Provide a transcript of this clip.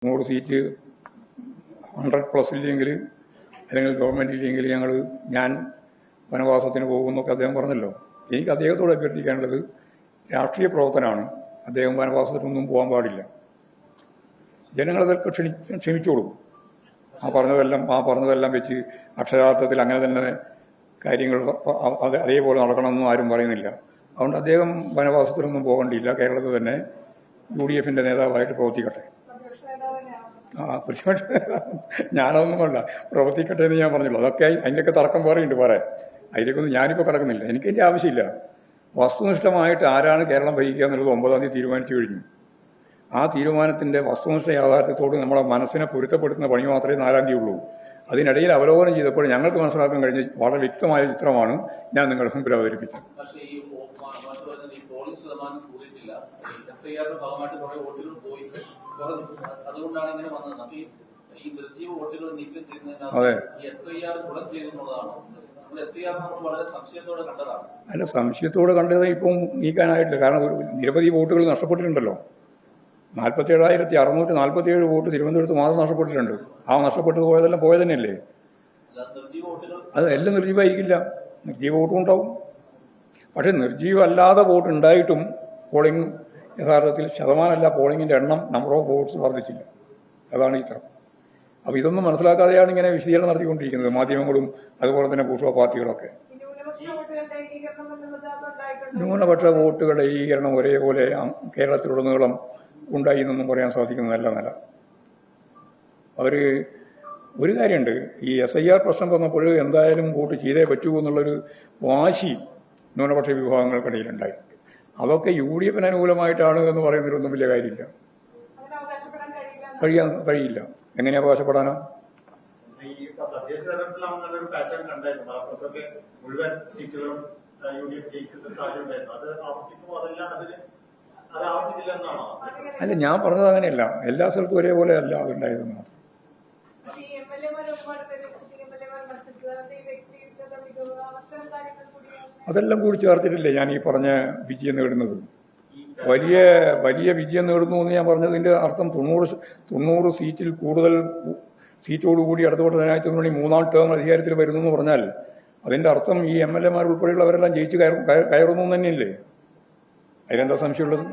100 seat 100+ ഇല്ലെങ്കിൽ അല്ലെങ്കിൽ government ഇല്ലെങ്കിൽ ഞാൻ വനവാസത്തിന് പോകുമെന്നൊക്കെ അദ്ദേഹം പറഞ്ഞല്ലോ. എനിക്ക് അദ്ദേഹത്തോട് അഭ്യർത്ഥിക്കാനുള്ളത്, രാഷ്ട്രീയ പ്രവർത്തനമാണ്, അദ്ദേഹം വനവാസത്തിനൊന്നും പോകാൻ പാടില്ല. ജനങ്ങളതൊക്കെ ക്ഷമിച്ചോളും. ആ പറഞ്ഞതെല്ലാം വെച്ച് അക്ഷരാർത്ഥത്തിൽ അങ്ങനെ തന്നെ കാര്യങ്ങൾ അതേപോലെ നടക്കണമെന്നും ആരും പറയുന്നില്ല. അതുകൊണ്ട് അദ്ദേഹം വനവാസത്തിനൊന്നും പോകേണ്ടിയില്ല. കേരളത്തിൽ തന്നെ UDF-ൻ്റെ നേതാവായിട്ട് പ്രവർത്തിക്കട്ടെ. പ്രതിപക്ഷ നേതാവ് ഞാനതൊന്നുമല്ല, പ്രവർത്തിക്കട്ടെ എന്ന് ഞാൻ പറഞ്ഞുള്ളൂ. അതൊക്കെ അതിൻ്റെയൊക്കെ തർക്കം പറയുന്നുണ്ട് പറയാൻ. അതിലേക്കൊന്നും ഞാനിപ്പോൾ കിടക്കുന്നില്ല. എനിക്കെൻ്റെ ആവശ്യമില്ല. വസ്തുനിഷ്ഠമായിട്ട് ആരാണ് കേരളം ഭരിക്കുക എന്നുള്ളത് 9-ാം തീയതി തീരുമാനിച്ചു കഴിഞ്ഞു. ആ തീരുമാനത്തിൻ്റെ വസ്തുനിഷ്ഠ യാഥാർത്ഥ്യത്തോട് നമ്മളെ മനസ്സിനെ പൊരുത്തപ്പെടുത്തുന്ന പണി മാത്രമേ 4-ാം തീയതി ഉള്ളൂ. അതിനിടയിൽ അവലോകനം ചെയ്തപ്പോൾ ഞങ്ങൾക്ക് മനസ്സിലാക്കാൻ കഴിഞ്ഞ വളരെ വ്യക്തമായ ചിത്രമാണ് ഞാൻ നിങ്ങളുടെ മുമ്പിൽ അവതരിപ്പിച്ചത്. അതെ, അല്ല, സംശയത്തോടെ കണ്ടത് ഇപ്പം നീക്കാനായിട്ടില്ല. കാരണം നിരവധി വോട്ടുകൾ നഷ്ടപ്പെട്ടിട്ടുണ്ടല്ലോ. 47,647 വോട്ട് തിരുവനന്തപുരത്ത് മാത്രം നഷ്ടപ്പെട്ടിട്ടുണ്ട്. ആ നഷ്ടപ്പെട്ടു പോയതെല്ലാം പോയതന്നെയല്ലേ. അത് എല്ലാം നിർജീവമായിരിക്കില്ല, നിർജീവ വോട്ടും ഉണ്ടാവും. പക്ഷെ നിർജീവമല്ലാതെ വോട്ട് ഉണ്ടായിട്ടും പോളിംഗ് യഥാർത്ഥത്തിൽ ശതമാനമല്ല, പോളിംഗിൻ്റെ എണ്ണം, നമ്പർ ഓഫ് വോട്ട്സ് വർദ്ധിച്ചില്ല. അതാണ് ചിത്രം. അപ്പോൾ ഇതൊന്നും മനസ്സിലാക്കാതെയാണ് ഇങ്ങനെ വിശദീകരണം നടത്തിക്കൊണ്ടിരിക്കുന്നത് മാധ്യമങ്ങളും അതുപോലെ തന്നെ ബൂർഷ്വാ പാർട്ടികളൊക്കെ. ന്യൂനപക്ഷ വോട്ടുകളുടെ ഏകീകരണം ഒരേപോലെ കേരളത്തിലുടനീളം ഉണ്ടായി എന്നൊന്നും പറയാൻ സാധിക്കുന്നതല്ല. ഒരു കാര്യമുണ്ട്, ഈ SIR പ്രശ്നം വന്നപ്പോൾ എന്തായാലും വോട്ട് ചെയ്തേ പറ്റൂ എന്നുള്ളൊരു വാശി ന്യൂനപക്ഷ വിഭാഗങ്ങൾക്കിടയിലുണ്ടായിട്ടുണ്ട്. അതൊക്കെ UDF-ന് അനുകൂലമായിട്ടാണ് എന്ന് പറയുന്നതിലൊന്നും വലിയ കാര്യമില്ല. കഴിയില്ല. എങ്ങനെ അവകാശപ്പെടാനോ? അല്ല, ഞാൻ പറഞ്ഞത് അങ്ങനെയല്ല. എല്ലാ സ്ഥലത്തും ഒരേപോലെ അല്ല അതുണ്ടായതെന്ന് മാത്രം. അതെല്ലാം കൂടി ചേർത്തിട്ടില്ലേ ഞാൻ ഈ പറഞ്ഞ വിജയം നേടുന്നത്. വലിയ വിജയം നേടുന്നു എന്ന് ഞാൻ പറഞ്ഞതിൻ്റെ അർത്ഥം 90 സീറ്റിൽ കൂടുതൽ സീറ്റോടുകൂടി ഇടതുപക്ഷ ജനാധിപത്യ മുന്നണി 3-ാം ടേം അധികാരത്തിൽ വരുന്നു എന്ന് പറഞ്ഞാൽ അതിൻ്റെ അർത്ഥം ഈ MLA-മാർ ഉൾപ്പെടെയുള്ളവരെല്ലാം ജയിച്ച് കയറുന്നു തന്നെയല്ലേ. അതിലെന്താ സംശയമുള്ളത്?